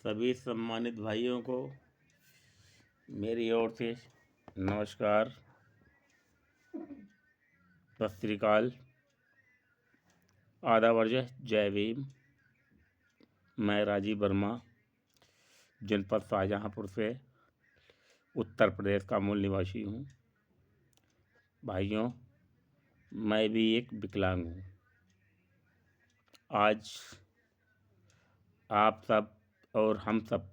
सभी सम्मानित भाइयों को मेरी ओर से नमस्कार, सत श्री अकाल, आदाब अर्ज, जय भीम। मैं राजीव वर्मा जनपद शाहजहाँपुर से उत्तर प्रदेश का मूल निवासी हूँ। भाइयों, मैं भी एक विकलांग हूँ। आज आप सब और हम सब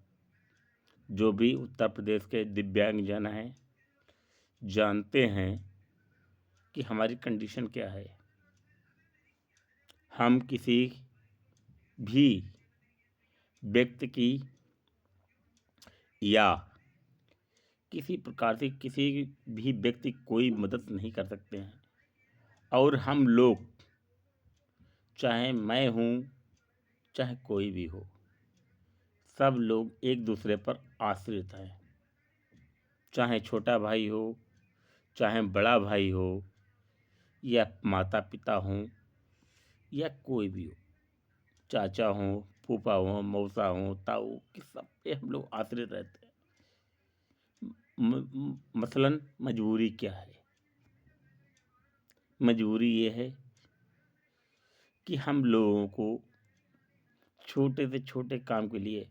जो भी उत्तर प्रदेश के दिव्यांगजन हैं जानते हैं कि हमारी कंडीशन क्या है। हम किसी भी व्यक्ति की या किसी प्रकार से किसी भी व्यक्ति कोई मदद नहीं कर सकते हैं। और हम लोग, चाहे मैं हूँ चाहे कोई भी हो, सब लोग एक दूसरे पर आश्रित हैं। चाहे छोटा भाई हो, चाहे बड़ा भाई हो, या माता पिता हों, या कोई भी हो, चाचा हों, फूफा हों, मौसा हों, ताऊ, कि सब पे हम लोग आश्रित रहते हैं। मसलन मजबूरी क्या है? मजबूरी ये है कि हम लोगों को छोटे से छोटे काम के लिए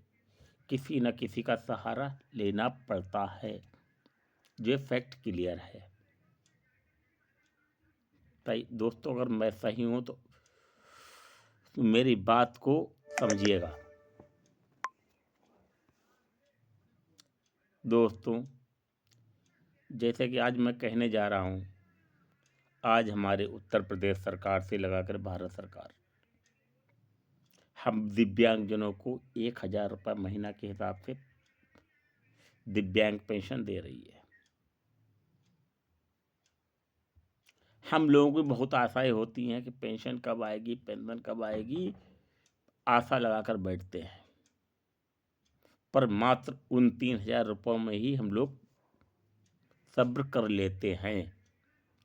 किसी न किसी का सहारा लेना पड़ता है। ये फैक्ट क्लियर है। भाई दोस्तों, अगर मैं सही हूं तो मेरी बात को समझिएगा। दोस्तों, जैसे कि आज मैं कहने जा रहा हूं, आज हमारे उत्तर प्रदेश सरकार से लगाकर भारत सरकार हम दिव्यांगजनों को 1,000 रुपये महीना के हिसाब से दिव्यांग पेंशन दे रही है। हम लोगों की बहुत आशाएं होती हैं कि पेंशन कब आएगी, पेंशन कब आएगी, आशा लगाकर बैठते हैं। पर मात्र उन 3,000 रुपयों में ही हम लोग सब्र कर लेते हैं।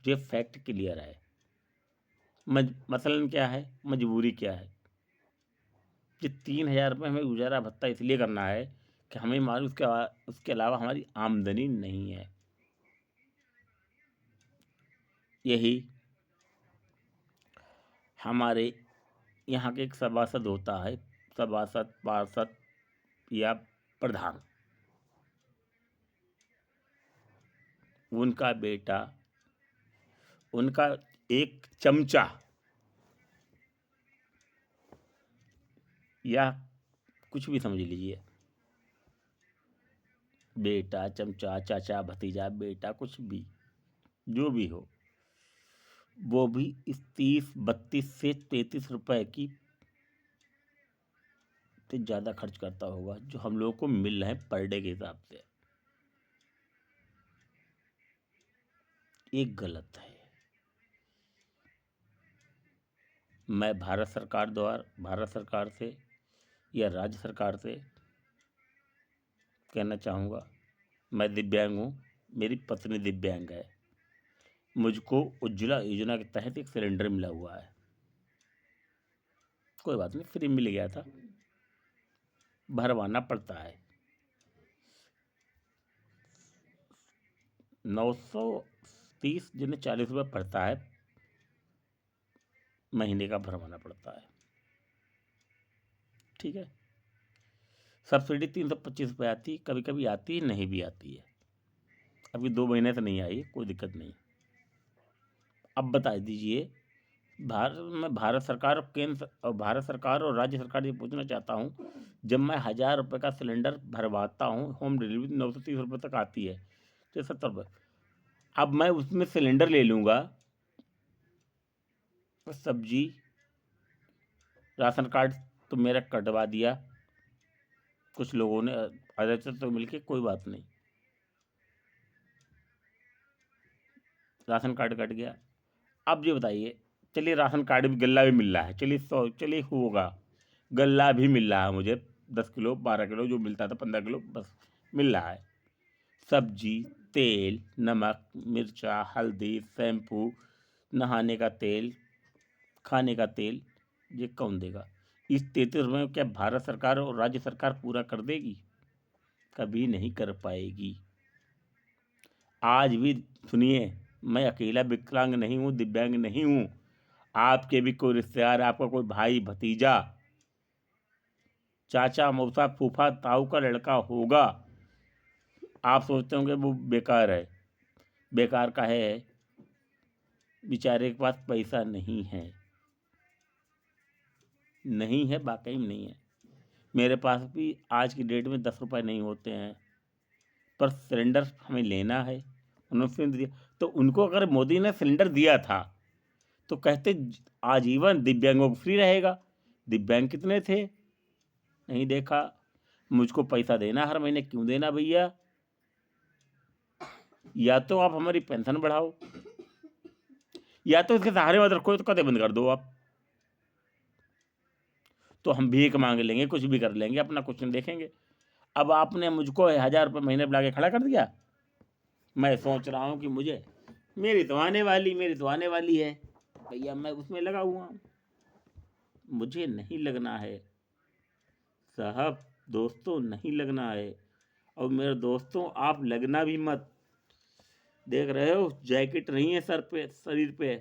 ये फैक्ट क्लियर है। मसलन क्या है, मजबूरी क्या है? ये 3,000 रुपये हमें गुजारा भत्ता इसलिए करना है कि हमें मालूम उसके अलावा हमारी आमदनी नहीं है। यही हमारे यहाँ के एक सभासद होता है, सभासद, पार्षद या प्रधान, उनका बेटा, उनका एक चमचा या कुछ भी समझ लीजिए, बेटा, चमचा, चाचा, भतीजा, बेटा, कुछ भी, जो भी हो, वो भी इस 30, 32 से 33 रुपए की से ज़्यादा खर्च करता होगा जो हम लोगों को मिल रहे हैं पर डे के हिसाब से। एक गलत है। मैं भारत सरकार से या राज्य सरकार से कहना चाहूँगा, मैं दिव्यांग हूँ, मेरी पत्नी दिव्यांग है। मुझको उज्ज्वला योजना के तहत एक सिलेंडर मिला हुआ है। कोई बात नहीं, फ्री मिल गया था, भरवाना पड़ता है। 930 जिन्हें 40 रुपये पड़ता है, महीने का भरवाना पड़ता है। ठीक है। सब्सिडी 325 रुपये आती, कभी कभी आती, नहीं भी आती है। अभी 2 महीने से नहीं आई, कोई दिक्कत नहीं। अब बता दीजिए, मैं भारत सरकार और केंद्र और भारत सरकार और राज्य सरकार से पूछना चाहता हूँ, जब मैं 1,000 रुपये का सिलेंडर भरवाता हूँ, होम डिलीवरी 930 रुपये तक आती है, तो 70 रुपये, अब मैं उसमें सिलेंडर ले लूँगा तो सब्जी, राशन कार्ड तो मेरा कटवा दिया कुछ लोगों ने, अदर तो मिलके, कोई बात नहीं, राशन कार्ड कट गया। अब ये बताइए, चलिए राशन कार्ड भी, गल्ला भी मिल रहा है, चलिए होगा, गल्ला भी मिल रहा है मुझे, 10 किलो 12 किलो जो मिलता था, 15 किलो बस मिल रहा है। सब्जी, तेल, नमक, मिर्चा, हल्दी, शैम्पू, नहाने का तेल, खाने का तेल, ये कौन देगा? इस 33 रुपये में क्या भारत सरकार और राज्य सरकार पूरा कर देगी? कभी नहीं कर पाएगी। आज भी सुनिए, मैं अकेला विकलांग नहीं हूँ, दिव्यांग नहीं हूँ। आपके भी कोई रिश्तेदार, आपका कोई भाई भतीजा, चाचा मौसा फूफा ताऊ का लड़का होगा, आप सोचते होंगे वो बेकार है। बेकार का है, बेचारे के पास पैसा नहीं है। नहीं है, वाकई में नहीं है। मेरे पास भी आज की डेट में 10 रुपये नहीं होते हैं, पर सिलेंडर हमें लेना है। उन्होंने सिलेंडर दिया, तो उनको अगर मोदी ने सिलेंडर दिया था तो कहते आजीवन दिव्यांगों को फ्री रहेगा। दिव्यांग कितने थे? नहीं देखा। मुझको पैसा देना हर महीने, क्यों देना भैया? या तो आप हमारी पेंशन बढ़ाओ, या तो इसके सहारे मत रखो, तो कदे बंद कर दो आप। तो हम भीख मांग लेंगे, कुछ भी कर लेंगे, अपना कुछ नहीं देखेंगे। अब आपने मुझको 1000 रुपये महीने बुला के खड़ा कर दिया। मैं सोच रहा हूँ कि मेरी तो आने वाली है भैया, मैं उसमें लगा हुआ हूँ। मुझे नहीं लगना है साहब, दोस्तों, नहीं लगना है। और मेरे दोस्तों, आप लगना भी मत। देख रहे हो, जैकेट नहीं है सर पे, शरीर पे।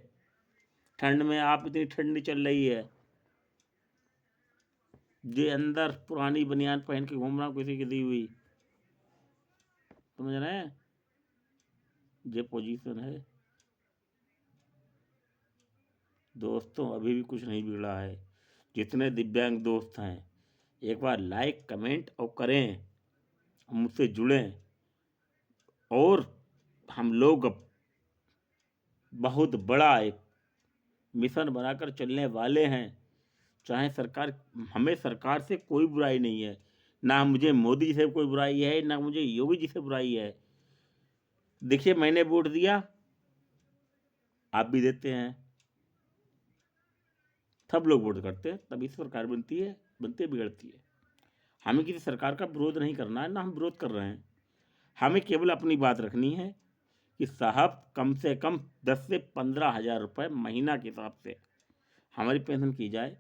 ठंड में आप, इतनी ठंडी चल रही है, जे अंदर पुरानी बनियान पहन के घूम रहा हूँ किसी की दी हुई। समझ रहे हैं? ये पोजीशन है दोस्तों। अभी भी कुछ नहीं बिगड़ा है। जितने दिव्यांग दोस्त हैं, एक बार लाइक कमेंट और करें, मुझसे जुड़ें, और हम लोग बहुत बड़ा एक मिशन बनाकर चलने वाले हैं। चाहे सरकार, हमें सरकार से कोई बुराई नहीं है, ना मुझे मोदी जी से कोई बुराई है, ना मुझे योगी जी से बुराई है। देखिए, मैंने वोट दिया, आप भी देते हैं, सब लोग वोट करते हैं, तभी सरकार बनती है, बनते बिगड़ती है। हमें किसी सरकार का विरोध नहीं करना है, ना हम विरोध कर रहे हैं। हमें केवल अपनी बात रखनी है कि साहब, कम से कम 10 से 15 हज़ार रुपये महीना के हिसाब से हमारी पेंशन की जाए।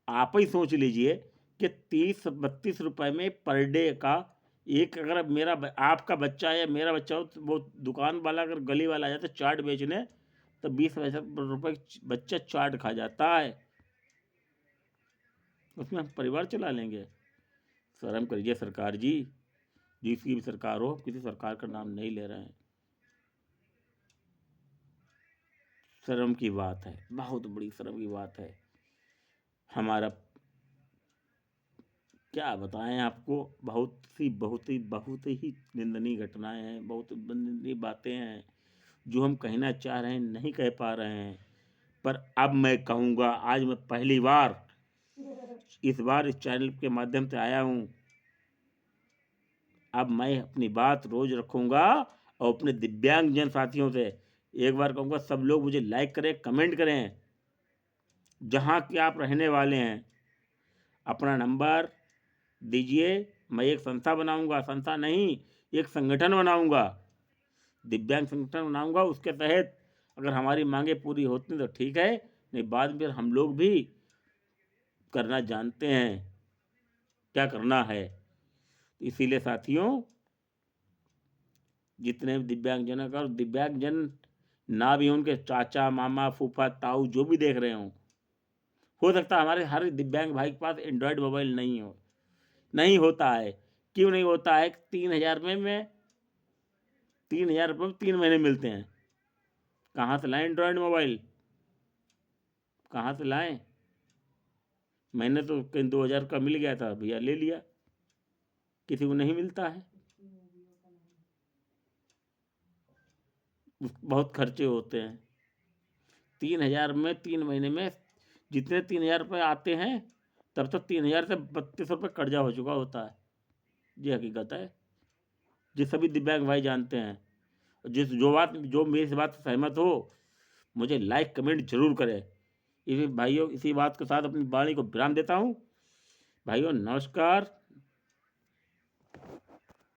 आप ही सोच लीजिए कि 30-32 रुपये में पर डे का एक, अगर आपका बच्चा या मेरा बच्चा हो, तो वो दुकान वाला अगर गली वाला आ जाता है चाट बेचने, तो 20 रुपये बच्चा चाट खा जाता है। उसमें हम परिवार चला लेंगे? शर्म करिए सरकार जी। जिसकी भी सरकार हो, किसी सरकार का नाम नहीं ले रहे हैं। शर्म की बात है, बहुत बड़ी शर्म की बात है। हमारा क्या बताएं आपको, बहुत ही निंदनीय घटनाएं हैं, बहुत निंदनीय बातें हैं जो हम कहना चाह रहे हैं, नहीं कह पा रहे हैं। पर अब मैं कहूँगा, आज मैं पहली बार इस चैनल के माध्यम से आया हूँ। अब मैं अपनी बात रोज रखूँगा, और अपने दिव्यांग जन साथियों से एक बार कहूँगा, सब लोग मुझे लाइक करें, कमेंट करें। जहाँ के आप रहने वाले हैं, अपना नंबर दीजिए। मैं एक संस्था बनाऊंगा, संस्था नहीं, एक संगठन बनाऊंगा, दिव्यांग संगठन बनाऊंगा। उसके तहत अगर हमारी मांगे पूरी होती हैं तो ठीक है, नहीं बाद में फिर हम लोग भी करना जानते हैं क्या करना है। इसीलिए साथियों, जितने भी दिव्यांगजनों का, और दिव्यांगजन ना भी उनके चाचा मामा फूफा ताऊ जो भी देख रहे हो सकता है हमारे हर दिव्यांग भाई के पास एंड्रॉयड मोबाइल नहीं हो। नहीं होता है, क्यों नहीं होता है? 3,000 में 3,000 रुपये में 3 महीने मिलते हैं। कहाँ से लाएं एंड्रॉयड मोबाइल? कहाँ से लाएं? मैंने तो कहीं 2,000 का मिल गया था भैया, ले लिया। किसी को नहीं मिलता है, बहुत खर्चे होते हैं। 3,000 में 3 महीने में जितने 3,000 रुपये आते हैं, तब तक 3,000 से 32 रुपये कर्जा हो चुका होता है। ये हकीकत है, जिस सभी दिव्यांग भाई जानते हैं। जो मेरी इस बात से सहमत हो, मुझे लाइक कमेंट जरूर करें। इसी भाइयों, इसी बात के साथ अपनी वाणी को विराम देता हूँ। भाइयों नमस्कार।